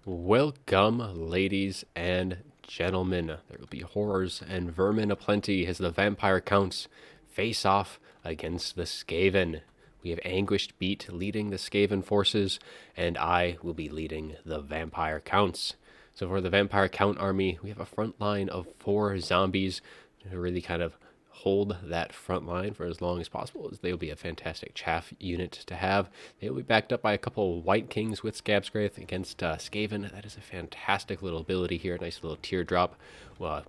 Welcome, ladies and gentlemen. There will be horrors and vermin aplenty as the vampire counts face off against the Skaven. We have Anguished Beat leading the Skaven forces, and I will be leading the vampire counts. So for the vampire count army, we have a front line of 4 zombies to really kind of hold that front line for as long as possible, as they'll be a fantastic chaff unit to have. They'll be backed up by a couple of White Kings with Scabscraith against Skaven. That is a fantastic little ability here, nice little teardrop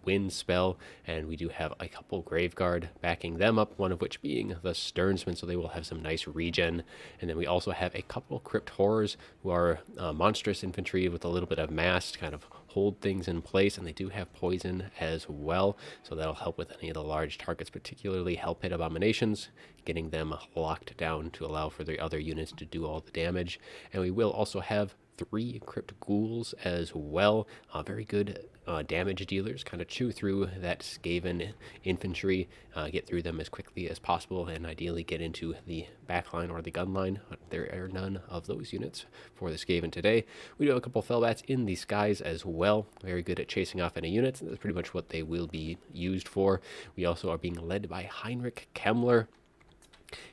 wind spell, and we do have a couple Graveguard backing them up, one of which being the Stearnsman, so they will have some nice regen. And then we also have a couple Crypt Horrors who are monstrous infantry with a little bit of mass to kind of hold things in place, and they do have poison as well, so that'll help with any of the large targets, particularly Hell Pit Abominations, getting them locked down to allow for the other units to do all the damage. And we will also have 3 Crypt Ghouls as well, very good damage dealers, kind of chew through that Skaven infantry, get through them as quickly as possible, and ideally get into the back line or the gun line. There are none of those units for the Skaven today. We do have a couple Fellbats in the skies as well, very good at chasing off any units, and that's pretty much what they will be used for. We also are being led by Heinrich Kemmler.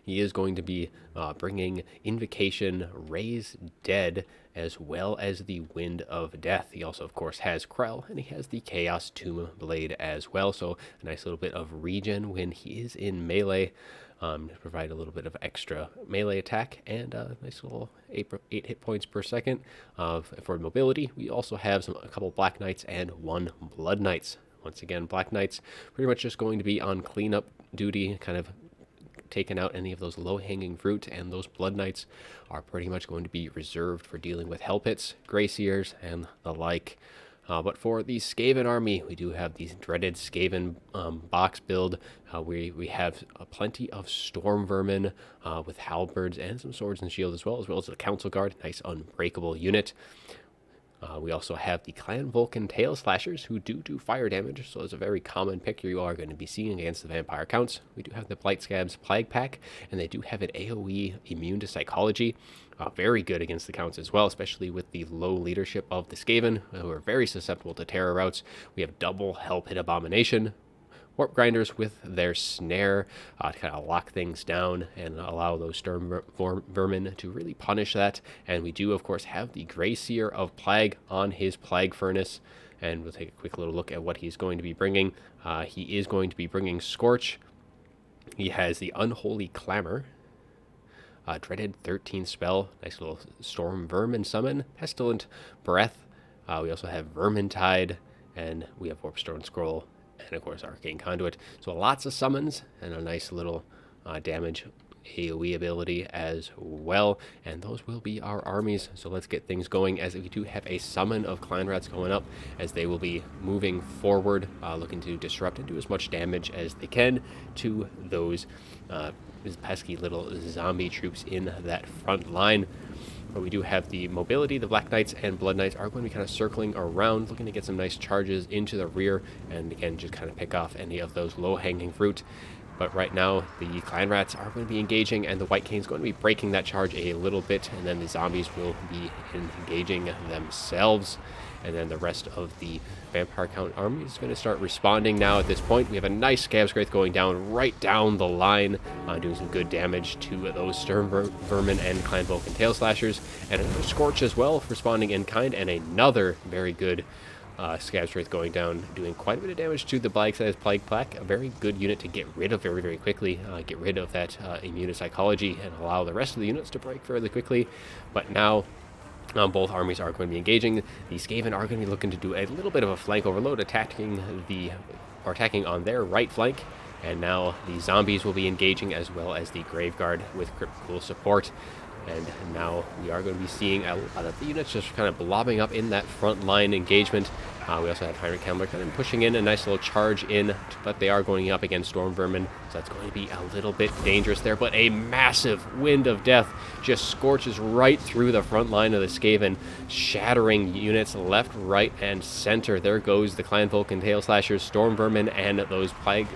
He is going to be bringing Invocation, Raise Dead, as well as the Wind of Death. He also, of course, has Krell, and he has the Chaos Tomb Blade as well, so a nice little bit of regen when he is in melee, to provide a little bit of extra melee attack, and a nice little 8 hit points per second for mobility. We also have a couple Black Knights and 1 Blood Knights. Once again, Black Knights pretty much just going to be on cleanup duty, kind of taken out any of those low-hanging fruit, and those Blood Knights are pretty much going to be reserved for dealing with Hell Pits, Grey Seers, and the like. But for the Skaven army, we do have these dreaded Skaven box build. We have plenty of Storm Vermin with halberds and some swords and shields, as well as a Council Guard, nice unbreakable unit. We also have the Clan Vulcan Tail Slashers, who do fire damage, so it's a very common pick you are going to be seeing against the Vampire Counts. We do have the Blight Scabs Plague Pack, and they do have an AoE immune to Psychology. Very good against the Counts as well, especially with the low leadership of the Skaven, who are very susceptible to terror routes. We have double Hell Pit Abomination, Warp Grinders with their Snare to kind of lock things down and allow those Storm Vermin to really punish that. And we do, of course, have the Grey Seer of Plague on his Plague Furnace, and we'll take a quick little look at what he's going to be bringing. He is going to be bringing Scorch. He has the Unholy Clamor, Dreaded 13 spell, nice little Storm Vermin summon, Pestilent Breath. We also have Vermintide, and we have Warpstone Scroll, and of course Arcane Conduit. So lots of summons and a nice little damage AoE ability as well, and those will be our armies. So let's get things going, as we do have a summon of Clan Rats going up, as they will be moving forward, looking to disrupt and do as much damage as they can to those pesky little zombie troops in that front line. But we do have the mobility. The Black Knights and Blood Knights are going to be kind of circling around, looking to get some nice charges into the rear, and again, just kind of pick off any of those low-hanging fruit. But right now, the Clan Rats are going to be engaging, and the White King's going to be breaking that charge a little bit, and then the zombies will be engaging themselves. And then the rest of the Vampire Count army is going to start responding now at this point. We have a nice Scabscraith going down right down the line, doing some good damage to those Storm Vermin and Clan Vulcan Tail Slashers. And another Scorch as well, responding in kind, and another very good Scabscraith going down, doing quite a bit of damage to the Black Size Plague Pack. A very good unit to get rid of very, very quickly. Get rid of that immune to Psychology and allow the rest of the units to break fairly quickly. But now both armies are going to be engaging. The Skaven are going to be looking to do a little bit of a flank overload, attacking on their right flank. And now the zombies will be engaging, as well as the Graveguard with Crypt Ghoul support. And now we are going to be seeing a lot of the units just kind of blobbing up in that front line engagement. We also have Heinrich Kemmler kind of pushing in a nice little charge in, but they are going up against Storm Vermin, so that's going to be a little bit dangerous there. But a massive Wind of Death just scorches right through the front line of the Skaven, shattering units left, right, and center. There goes the Clan Vulcan Tail Slashers. Storm Vermin and those Plague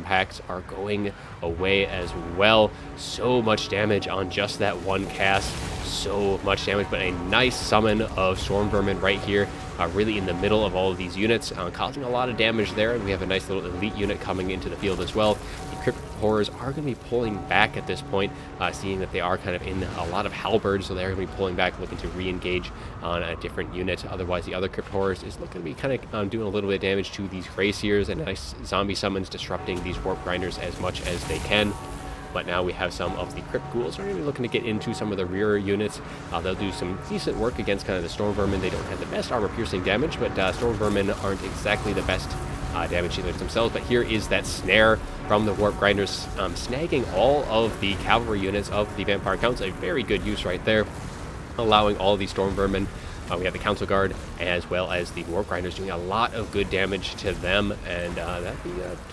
packs are going away as well. So much damage on just that one cast. so much damage, but a nice summon of Storm Vermin right here, really in the middle of all of these units, causing a lot of damage there. And we have a nice little elite unit coming into the field as well. The Crypt Horrors are going to be pulling back at this point, seeing that they are kind of in a lot of halberds, so they're going to be pulling back, looking to re-engage on a different unit. Otherwise, the other Crypt Horrors is looking to be kind of doing a little bit of damage to these Graciers, and nice zombie summons disrupting these Warp Grinders as much as they can. But now we have some of the Crypt Ghouls are going to be looking to get into some of the rear units. They'll do some decent work against kind of the Storm Vermin. They don't have the best armor-piercing damage, but Storm Vermin aren't exactly the best damage dealers themselves. But here is that snare from the Warp Grinders, snagging all of the cavalry units of the Vampire Counts. A very good use right there, allowing all these Storm Vermin. We have the Council Guard as well as the Warp Grinders doing a lot of good damage to them, and that'd be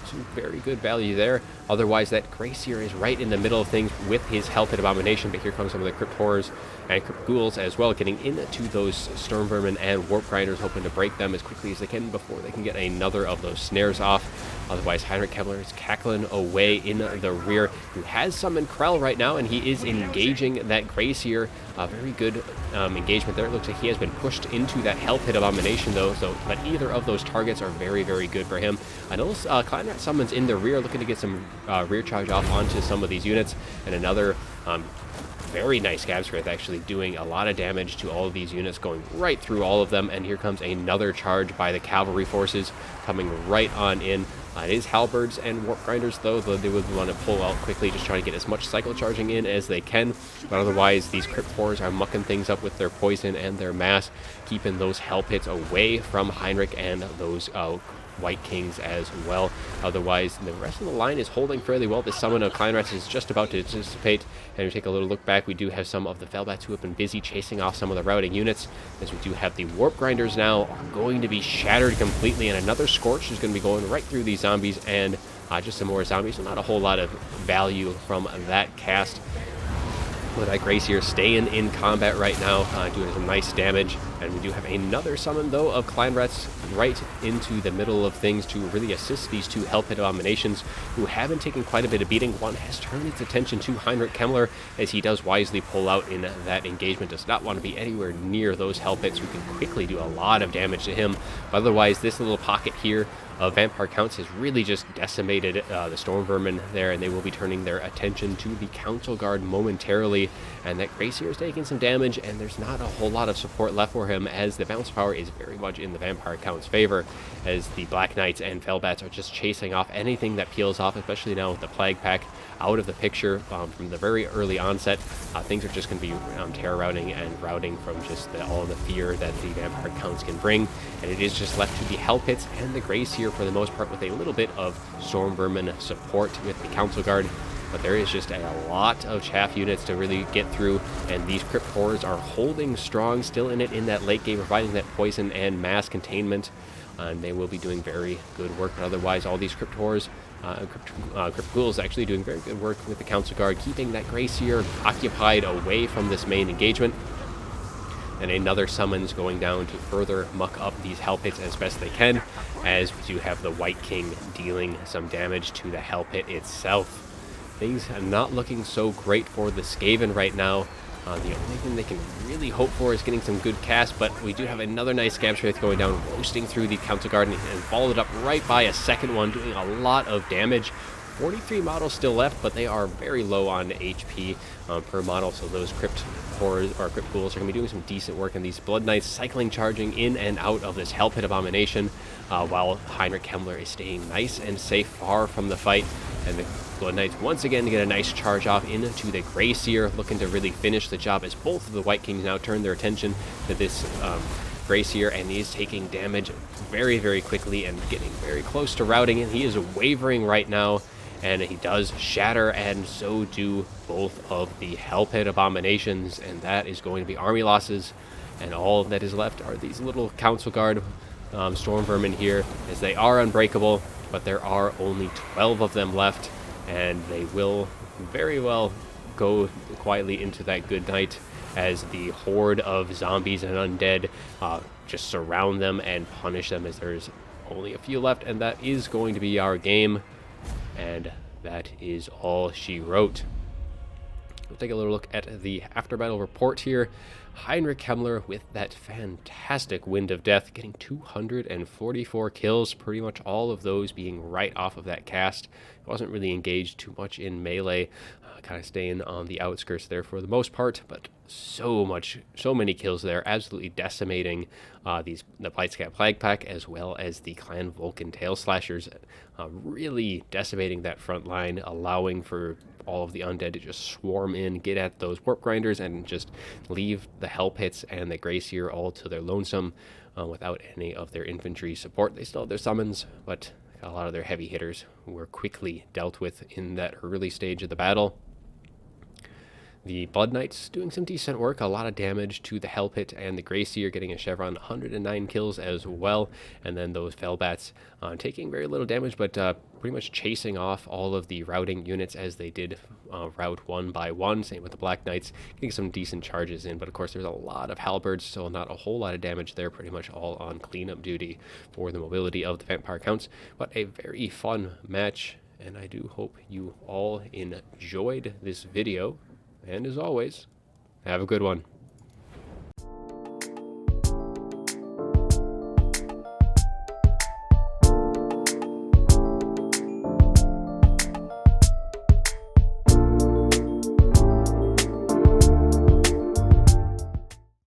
some very good value there. Otherwise, that Gracier is right in the middle of things with his Hell Pit Abomination, but here comes some of the Crypt Horrors and Crypt Ghouls as well, getting into those Storm Vermin and Warp Grinders, hoping to break them as quickly as they can before they can get another of those snares off. Otherwise, Heinrich Kemmler is cackling away in the rear, who has summoned Krell right now, and he is engaging that Gracier. Very good engagement there. It looks like he has been pushed into that Hell Pit Abomination, though, but either of those targets are very, very good for him. I know Kleinrat summons in the rear, looking to get some rear charge off onto some of these units, and another very nice Scabsmith actually doing a lot of damage to all of these units, going right through all of them. And here comes another charge by the cavalry forces coming right on in. It is halberds and Warp Grinders, though they would want to pull out quickly, just trying to get as much cycle charging in as they can. But otherwise, these Crypt Horrors are mucking things up with their poison and their mass, keeping those Hell Pits away from Heinrich and those White Kings as well. Otherwise, the rest of the line is holding fairly well. The summon of Kleinrats is just about to dissipate, and we take a little look back. We do have some of the Felbats who have been busy chasing off some of the routing units, as we do have the Warp Grinders now are going to be shattered completely, and another Scorch is going to be going right through these zombies, and just some more zombies, so not a whole lot of value from that cast. With that Gracier staying in combat right now, doing some nice damage. And we do have another summon, though, of Kleinrats right into the middle of things to really assist these two Hell Pit Abominations, who have been taking quite a bit of beating. One has turned its attention to Heinrich Kemmler, as he does wisely pull out in that engagement. Does not want to be anywhere near those Hell Pits, who can quickly do a lot of damage to him. But otherwise, this little pocket here of Vampire Counts has really just decimated the Storm Vermin there, and they will be turning their attention to the Council Guard momentarily. And that Gracier is taking some damage, and there's not a whole lot of support left for him, as the bounce power is very much in the Vampire Count's favor, as the Black Knights and Felbats are just chasing off anything that peels off, especially now with the Plague Pack out of the picture from the very early onset. Things are just going to be terror routing and routing from just all the fear that the Vampire Counts can bring, and it is just left to the Hell Pits and the Gracier for the most part, with a little bit of Storm Vermin support with the Council Guard. But there is just a lot of chaff units to really get through, and these Crypt Horrors are holding strong, still in it in that late game, providing that poison and mass containment, and they will be doing very good work. But otherwise, all these Crypt Horrors, Crypt Ghouls actually doing very good work with the Council Guard, keeping that Gracier occupied away from this main engagement. And another summons going down to further muck up these Hell Pits as best they can, as we do have the White King dealing some damage to the Hell Pit itself. Things are not looking so great for the Skaven right now. The only thing they can really hope for is getting some good cast, but we do have another nice Scabsmith going down, roasting through the Council Guard, and followed up right by a second one, doing a lot of damage. 43 models still left, but they are very low on HP per model, so those Crypt Horrors or Crypt Ghouls are going to be doing some decent work, and these Blood Knights cycling, charging in and out of this Hell Pit Abomination, while Heinrich Kemmler is staying nice and safe far from the fight. And the Blood Knights once again get a nice charge off into the Gracier, looking to really finish the job, as both of the White Kings now turn their attention to this Gracier, and he's taking damage very, very quickly and getting very close to routing, and he is wavering right now. And he does shatter, and so do both of the Hell Pit Abominations, and that is going to be army losses. And all that is left are these little Council Guard Storm Vermin here, as they are unbreakable, but there are only 12 of them left, and they will very well go quietly into that good night, as the horde of zombies and undead just surround them and punish them, as there's only a few left, and that is going to be our game. And that is all she wrote. We'll take a little look at the after battle report here. Heinrich Himmler with that fantastic Wind of Death, getting 244 kills, pretty much all of those being right off of that cast. Wasn't really engaged too much in melee, kind of staying on the outskirts there for the most part, but so many kills there, absolutely decimating the Blightscat Plague Pack as well as the Clan Vulcan Tail Slashers, really decimating that front line, allowing for all of the undead to just swarm in, get at those warp grinders, and just leave the hell pits and the Gracier all to their lonesome without any of their infantry support. They still have their summons, but a lot of their heavy hitters were quickly dealt with in that early stage of the battle. The Blood Knights doing some decent work, a lot of damage to the Hell Pit and the Gracier, getting a Chevron, 109 kills as well. And then those Felbats taking very little damage, but pretty much chasing off all of the routing units as they did route one by one. Same with the Black Knights, getting some decent charges in. But of course, there's a lot of Halberds, so not a whole lot of damage there, pretty much all on cleanup duty for the mobility of the Vampire Counts. But a very fun match, and I do hope you all enjoyed this video. And as always, have a good one.